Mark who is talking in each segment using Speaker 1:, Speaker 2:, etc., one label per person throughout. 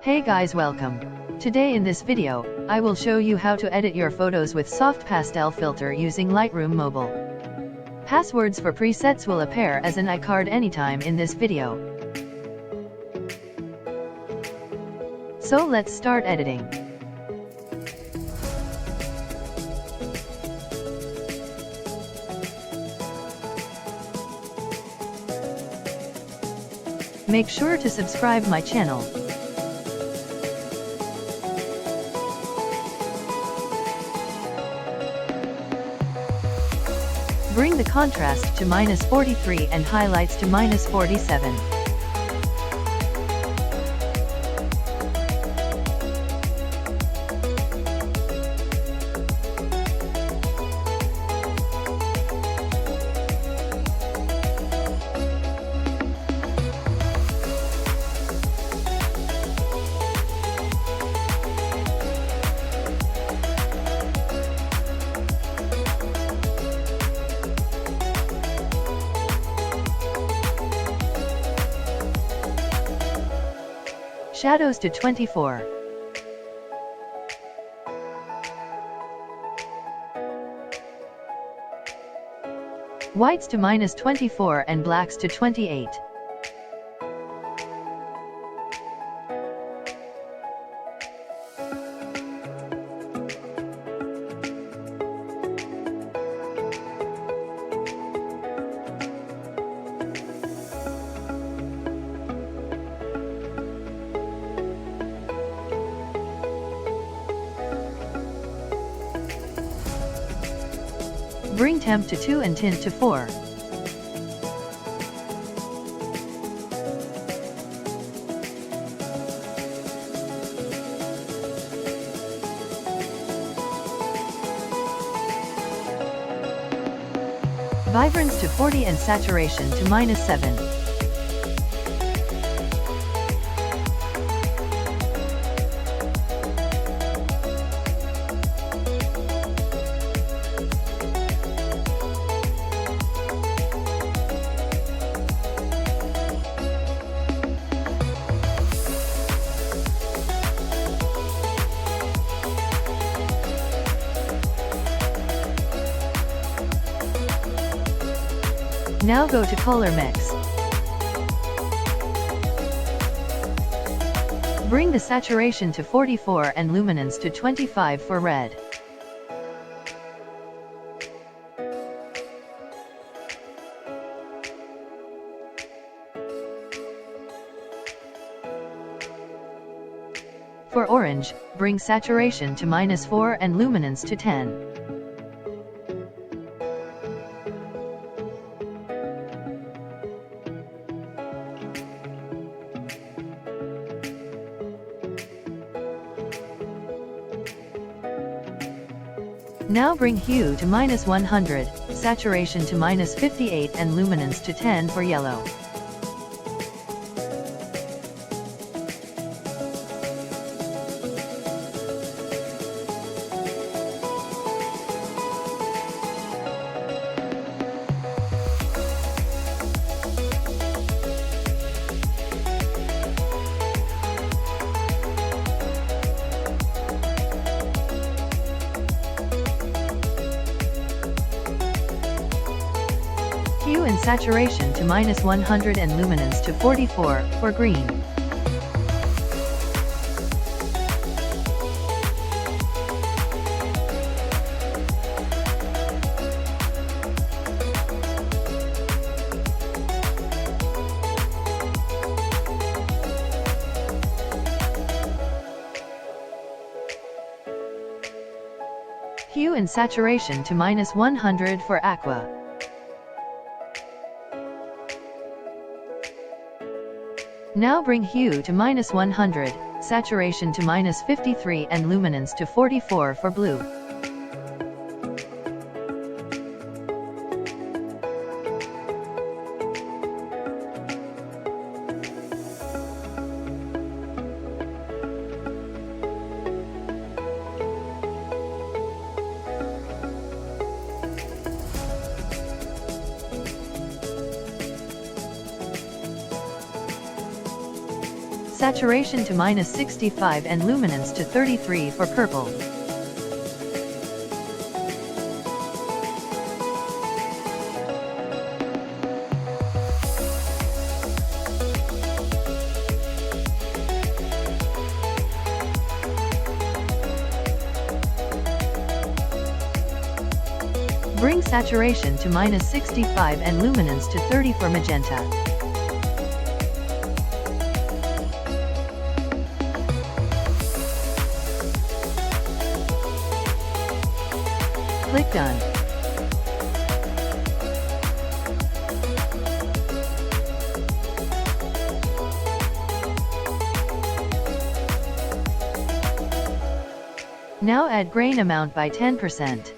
Speaker 1: Hey guys, welcome. Today in this video, I will show you how to edit your photos with Soft Pastel filter using Lightroom Mobile. Passwords for presets will appear as an iCard anytime in this video. So let's start editing. Make sure to subscribe my channel. Bring the contrast to -43 and highlights to -47. Shadows to 24. Whites to -24 and blacks to 28. Bring temp to 2 and tint to 4. Vibrance to 40 and saturation to -7. Now go to color mix. Bring the saturation to 44 and luminance to 25 for red. For orange, bring saturation to -4 and luminance to 10. Now bring hue to -100, saturation to -58 and luminance to 10 for yellow. Hue and saturation to -100 and luminance to 44 for green. Hue and saturation to -100 for aqua. Now bring hue to -100, saturation to -53 and luminance to 44 for blue. saturation to -65 and luminance to 33 for purple. Bring saturation to -65 and luminance to 30 for magenta. Click Done. Now add grain amount by 10%.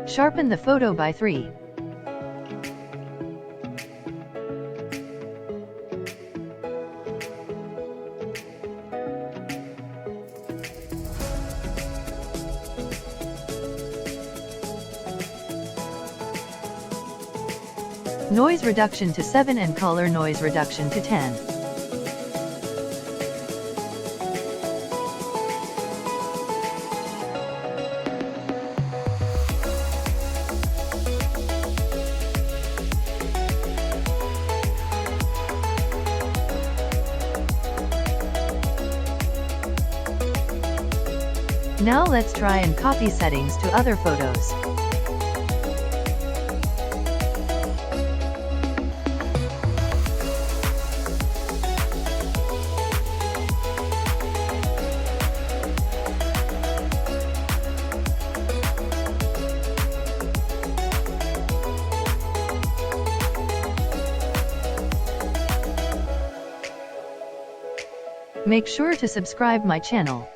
Speaker 1: Sharpen the photo by 3. Noise reduction to 7 and color noise reduction to 10. Now let's try and copy settings to other photos. Make sure to subscribe my channel.